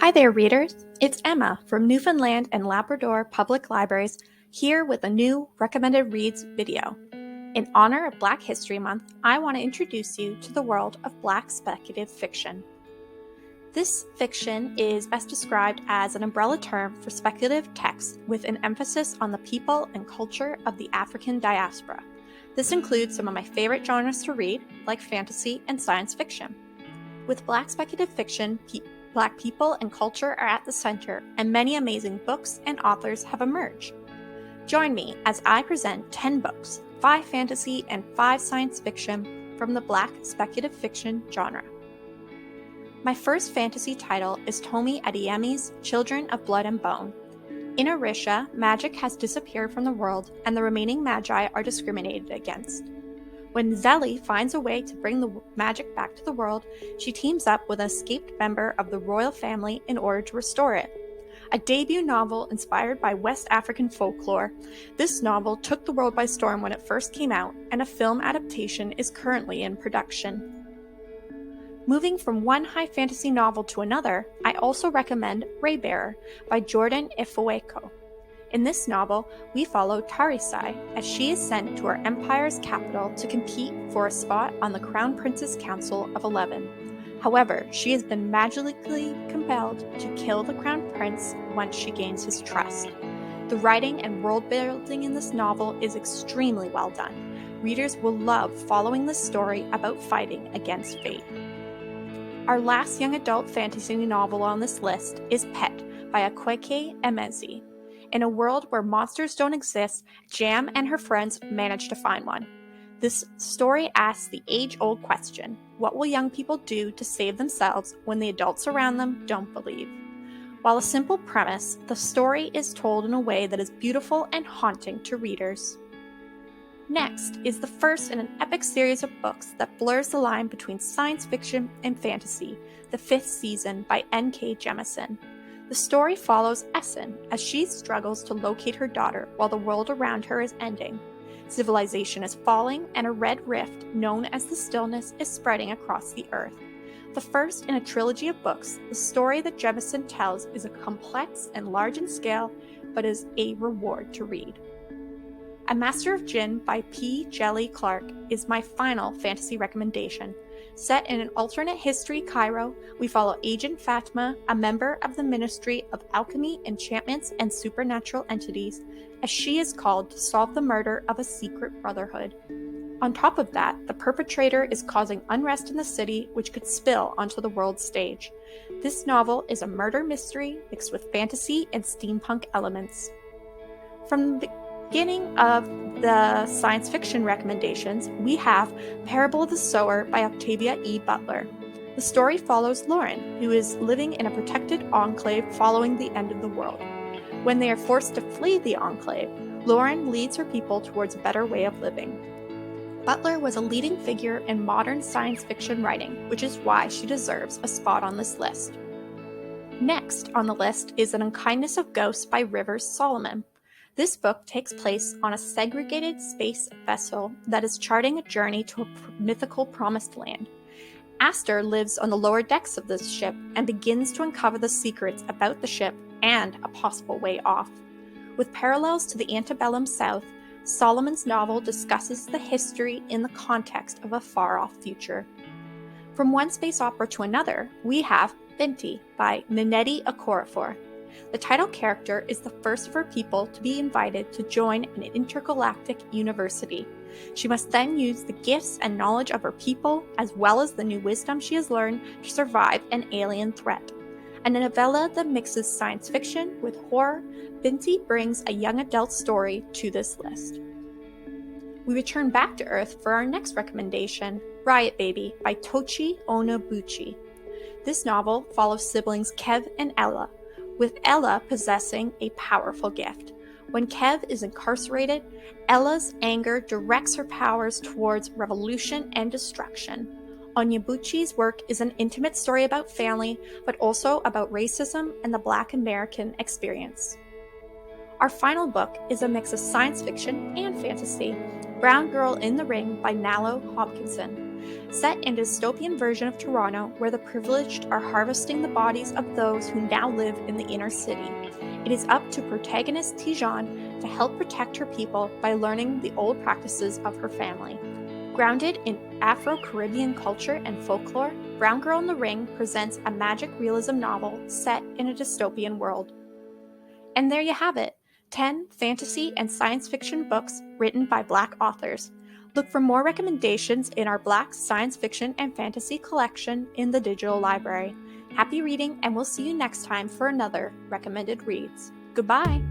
Hi there, readers. It's Emma from Newfoundland and Labrador Public Libraries here with a new Recommended Reads video. In honor of Black History Month, I want to introduce you to the world of Black speculative fiction. This fiction is best described as an umbrella term for speculative text with an emphasis on the people and culture of the African diaspora. This includes some of my favorite genres to read, like fantasy and science fiction. With Black speculative fiction, Black people and culture are at the center, and many amazing books and authors have emerged. Join me as I present 10 books, 5 fantasy and 5 science fiction from the Black speculative fiction genre. My first fantasy title is Tomi Adeyemi's Children of Blood and Bone. In Orisha, magic has disappeared from the world, and the remaining magi are discriminated against. When Zélie finds a way to bring the magic back to the world, she teams up with an escaped member of the royal family in order to restore it. A debut novel inspired by West African folklore, this novel took the world by storm when it first came out, and a film adaptation is currently in production. Moving from one high fantasy novel to another, I also recommend Raybearer by Jordan Ifueko. In this novel, we follow Tarisai as she is sent to her empire's capital to compete for a spot on the Crown Prince's Council of 11. However, she has been magically compelled to kill the Crown Prince once she gains his trust. The writing and world building in this novel is extremely well done. Readers will love following this story about fighting against fate. Our last young adult fantasy novel on this list is Pet by Akwaeke Emezi. In a world where monsters don't exist, Jam and her friends manage to find one. This story asks the age-old question, what will young people do to save themselves when the adults around them don't believe? While a simple premise, the story is told in a way that is beautiful and haunting to readers. Next is the first in an epic series of books that blurs the line between science fiction and fantasy, the 5th season by N.K. Jemisin. The story follows Essen as she struggles to locate her daughter while the world around her is ending. Civilization is falling, and a red rift, known as the Stillness, is spreading across the earth. The first in a trilogy of books, the story that Jemisin tells is a complex and large in scale, but is a reward to read. A Master of Jinn by P. Djèlí Clark is my final fantasy recommendation. Set in an alternate history Cairo, we follow Agent Fatma, a member of the Ministry of Alchemy, Enchantments, and Supernatural Entities, as she is called to solve the murder of a secret brotherhood. On top of that, the perpetrator is causing unrest in the city, which could spill onto the world stage. This novel is a murder mystery mixed with fantasy and steampunk elements. From the beginning of the science fiction recommendations, we have Parable of the Sower by Octavia E. Butler. The story follows Lauren, who is living in a protected enclave following the end of the world. When they are forced to flee the enclave, Lauren leads her people towards a better way of living. Butler was a leading figure in modern science fiction writing, which is why she deserves a spot on this list. Next on the list is An Unkindness of Ghosts by Rivers Solomon. This book takes place on a segregated space vessel that is charting a journey to a mythical promised land. Aster lives on the lower decks of this ship and begins to uncover the secrets about the ship and a possible way off. With parallels to the antebellum South, Solomon's novel discusses the history in the context of a far-off future. From one space opera to another, we have Binti by Nnedi Okorafor. The title character is the first of her people to be invited to join an intergalactic university. She must then use the gifts and knowledge of her people, as well as the new wisdom she has learned, to survive an alien threat. A novella that mixes science fiction with horror, Binti brings a young adult story to this list. We return back to Earth for our next recommendation, Riot Baby by Tochi Onnobuchi. This novel follows siblings Kev and Ella, with Ella possessing a powerful gift. When Kev is incarcerated, Ella's anger directs her powers towards revolution and destruction. Onnobuchi's work is an intimate story about family, but also about racism and the Black American experience. Our final book is a mix of science fiction and fantasy, Brown Girl in the Ring by Nalo Hopkinson. Set in a dystopian version of Toronto where the privileged are harvesting the bodies of those who now live in the inner city. It is up to protagonist Tijan to help protect her people by learning the old practices of her family. Grounded in Afro-Caribbean culture and folklore, Brown Girl in the Ring presents a magic realism novel set in a dystopian world. And there you have it, 10 fantasy and science fiction books written by Black authors. Look for more recommendations in our Black science fiction and fantasy collection in the digital library. Happy reading, and we'll see you next time for another Recommended Reads. Goodbye!